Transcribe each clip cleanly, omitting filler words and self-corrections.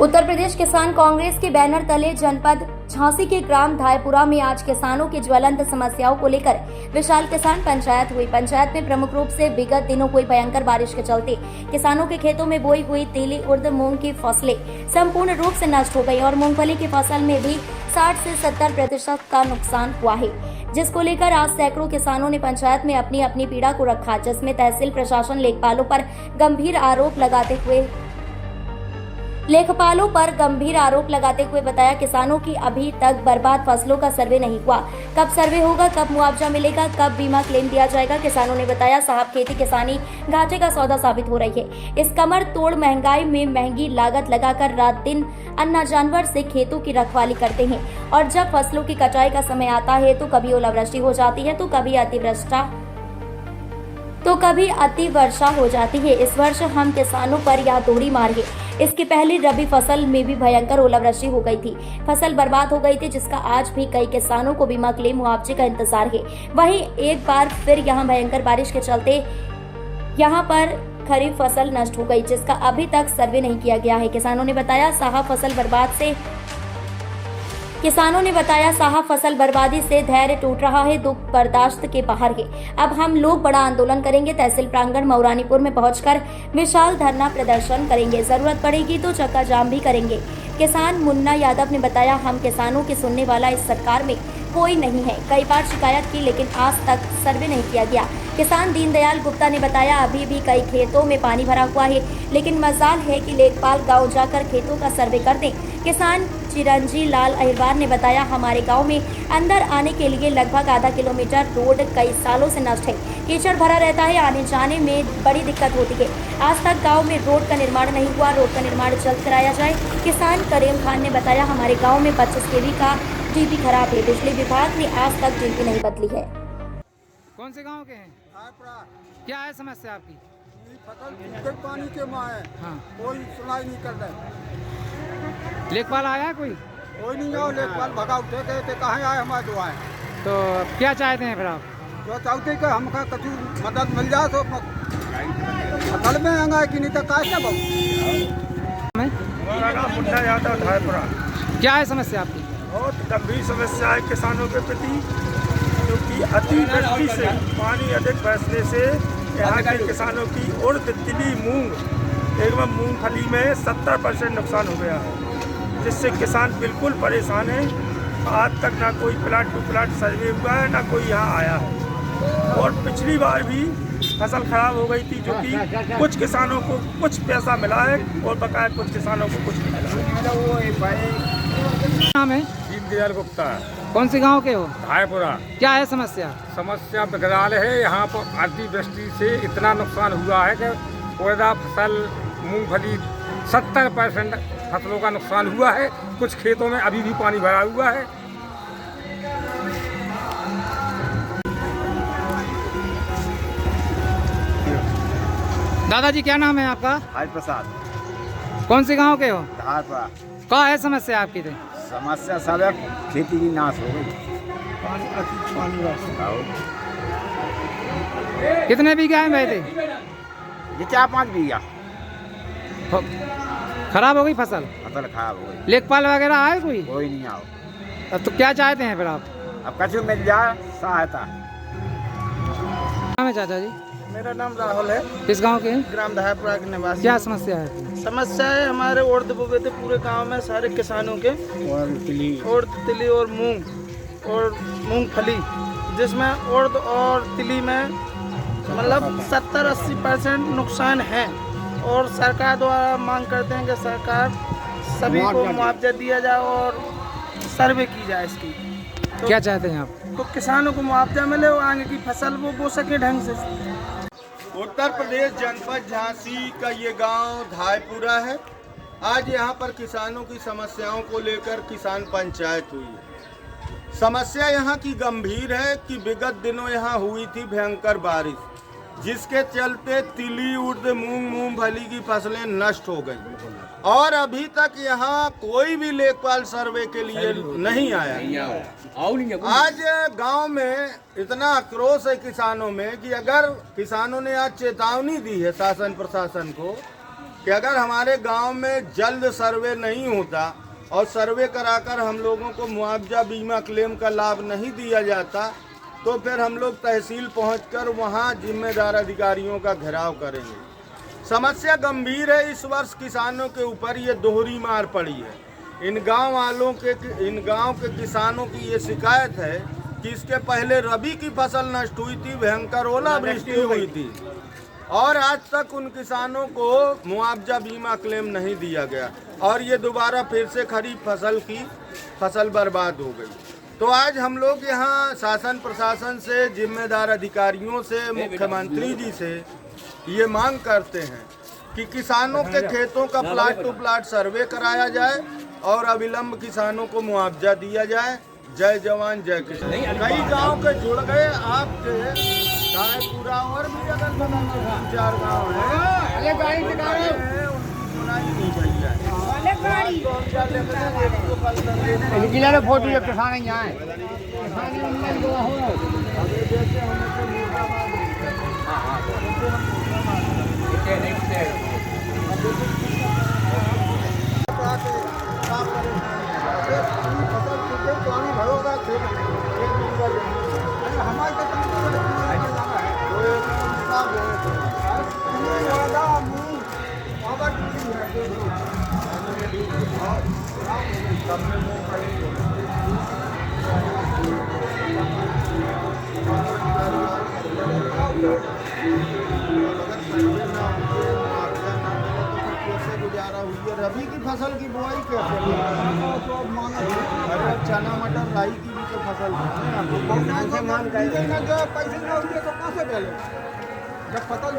उत्तर प्रदेश किसान कांग्रेस के बैनर तले जनपद झांसी के ग्राम धायपुरा में आज किसानों की ज्वलंत समस्याओं को लेकर विशाल किसान पंचायत हुई। पंचायत में प्रमुख रूप से विगत दिनों हुई भयंकर बारिश के चलते किसानों के खेतों में बोई हुई तिली, उड़द, मूंग की फसलें संपूर्ण रूप से नष्ट हो गई और मूंगफली की फसल में भी 60 से 70% का नुकसान हुआ है, जिसको लेकर आज सैकड़ों किसानों ने पंचायत में अपनी अपनी पीड़ा को रखा, जिसमें तहसील प्रशासन लेखपालों पर गंभीर आरोप लगाते हुए बताया किसानों की अभी तक बर्बाद फसलों का सर्वे नहीं हुआ। कब सर्वे होगा, कब मुआवजा मिलेगा, कब बीमा क्लेम दिया जाएगा। किसानों ने बताया साहब खेती किसानी घाटे का सौदा साबित हो रही है। इस कमर तोड़ महंगाई में महंगी लागत लगाकर रात दिन अन्ना जानवर से खेतों की रखवाली करते हैं और जब फसलों की कटाई का समय आता है तो कभी ओलावृष्टि हो जाती है तो कभी अतिवर्षा हो जाती है। इस वर्ष हम किसानों पर यह दोहरी मार है। इसके पहले रबी फसल में भी भयंकर ओलावृष्टि हो गई थी, फसल बर्बाद हो गई थी, जिसका आज भी कई किसानों को बीमा क्लेम मुआवजे का इंतजार है। वहीं एक बार फिर यहां भयंकर बारिश के चलते यहां पर खरीफ फसल नष्ट हो गई, जिसका अभी तक सर्वे नहीं किया गया है। किसानों ने बताया साहब फसल बर्बादी से धैर्य टूट रहा है, दुख बर्दाश्त के बाहर है। अब हम लोग बड़ा आंदोलन करेंगे, तहसील प्रांगण मौरानीपुर में पहुंचकर विशाल धरना प्रदर्शन करेंगे, जरूरत पड़ेगी तो चक्का जाम भी करेंगे। किसान मुन्ना यादव ने बताया हम किसानों की सुनने वाला इस सरकार में कोई नहीं है। कई बार शिकायत की लेकिन आज तक सर्वे नहीं किया गया। किसान दीनदयाल गुप्ता ने बताया अभी भी कई खेतों में पानी भरा हुआ है, लेकिन मजाल है कि लेखपाल गांव जाकर खेतों का सर्वे कर दें। किसान चिरंजी लाल अहिरवार ने बताया हमारे गांव में अंदर आने के लिए लगभग आधा किलोमीटर रोड कई सालों से नष्ट है, कीचड़ भरा रहता है, आने जाने में बड़ी दिक्कत होती है। आज तक गांव में रोड का निर्माण नहीं हुआ, रोड का निर्माण जल्द कराया जाए। किसान करीम खान ने बताया हमारे गाँव में 25 kV का डीपी खराब है, बिजली विभाग ने आज तक डीपी नहीं बदली है। कौन से गांव के हैं? क्या है समस्या आपकी? फसल पानी के माँ है। हाँ। कोई सुनाई नहीं कर रहे। लेखपाल आया कोई नहीं आओ, लेखपाल भगा उठे गए थे, कहाँ आए हमारे जो आए। तो क्या चाहते हैं फिर आप? जो चाहते कि हमका कुछ मदद मिल जाए तो फसल में आएगा कि नहीं तो क्या बहु। हमारा नाम मुन्ना यादव धायपुरा। क्या है समस्या आपकी? बहुत गंभीर समस्या है किसानों के प्रति, क्योंकि अतिवृष्टि से पानी अधिक बरसने से यहाँ के किसानों की उड़द, तिली, मूंग एवं मूंगफली में 70% नुकसान हो गया है, जिससे किसान बिल्कुल परेशान है। आज तक ना कोई प्लाट टू प्लाट सर्वे हुआ है, ना कोई यहाँ आया है। और पिछली बार भी फसल खराब हो गई थी, जो कि कुछ किसानों को कुछ पैसा मिला है और बकाया कुछ किसानों को कुछ नहीं मिला। नाम है? दीनदयाल गुप्ता। कौन से गांव के हो? धायपुरा। क्या है समस्या? समस्या बगराल है। यहाँ पर अतिवृष्टि से इतना नुकसान हुआ है कि उड़द फसल, मूंगफली 70% फसलों का नुकसान हुआ है। कुछ खेतों में अभी भी पानी भरा हुआ है। दादाजी क्या नाम है आपका? हाय प्रसाद। कौन से गांव के हो? धारपुरा। क्या है समस्या आपकी? समस्या सब है, खेती की नाश हो गई। कितने बीघा है भाई थे? ये 4-5 बीघा खराब हो गई फसल खराब हो गई। लेखपाल वगैरह आए कोई? कोई नहीं आओ। अब तो क्या चाहते हैं फिर आप? अब कछु मिल जाए सहायता। नाम है चाचा जी? मेरा नाम राहुल है। किस गांव के हैं? ग्राम धायपुरा के निवासी। क्या समस्या है? समस्या है हमारे उड़द बोए थे पूरे गांव में सारे किसानों के, उड़द, तिली और मूंगफली, जिसमें उड़द और तिली में मतलब 70-80% नुकसान है। और सरकार द्वारा मांग करते हैं कि सरकार सभी को मुआवजा दिया जाए और सर्वे की जाए इसकी। तो क्या चाहते हैं आप? तो किसानों को मुआवजा मिले और आगे की फसल वो बो सके ढंग से। उत्तर प्रदेश जनपद झांसी का ये गांव धायपुरा है। आज यहाँ पर किसानों की समस्याओं को लेकर किसान पंचायत हुई है। समस्या यहाँ की गंभीर है कि विगत दिनों यहाँ हुई थी भयंकर बारिश, जिसके चलते तिली, उड़द, मूंगफली की फसलें नष्ट हो गई और अभी तक यहाँ कोई भी लेखपाल सर्वे के लिए नहीं आया। आज गांव में इतना आक्रोश है किसानों में कि अगर किसानों ने आज चेतावनी दी है शासन प्रशासन को कि अगर हमारे गांव में जल्द सर्वे नहीं होता और सर्वे कराकर हम लोगों को मुआवजा बीमा क्लेम का लाभ नहीं दिया जाता तो फिर हम लोग तहसील पहुंचकर वहां जिम्मेदार अधिकारियों का घेराव करेंगे। समस्या गंभीर है। इस वर्ष किसानों के ऊपर ये दोहरी मार पड़ी है। इन गांव के किसानों की ये शिकायत है कि इसके पहले रबी की फसल नष्ट हुई थी, भयंकर ओलावृष्टि हुई थी और आज तक उन किसानों को मुआवजा बीमा क्लेम नहीं दिया गया और ये दोबारा फिर से खरीफ फसल की फसल बर्बाद हो गई। तो आज हम लोग यहाँ शासन प्रशासन से, जिम्मेदार अधिकारियों से, मुख्यमंत्री जी से ये मांग करते हैं कि किसानों के खेतों का प्लाट टू प्लाट सर्वे कराया जाए और अविलंब किसानों को मुआवजा दिया जाए। जय जवान जय किसान। कई गांव के जुड़ गए आपके पूरा और भी अगर 4 गाँव है फोटो किसान यहाँ पानी भरोगा गुजारा हुई है। रबी की फसल की बुआई कैसे? अरे चना मटर राई की भी तो फसल है। जो पैसे न हुए तो कहाँ से पहले जब फसल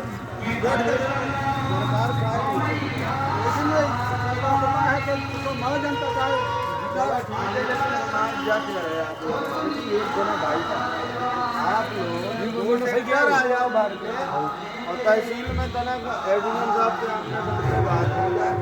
सरकार है तो महा जनता का आप लोग आ जाओ भर के और तहसील में तना एडिशनल साहब के आने से बात हो जाए।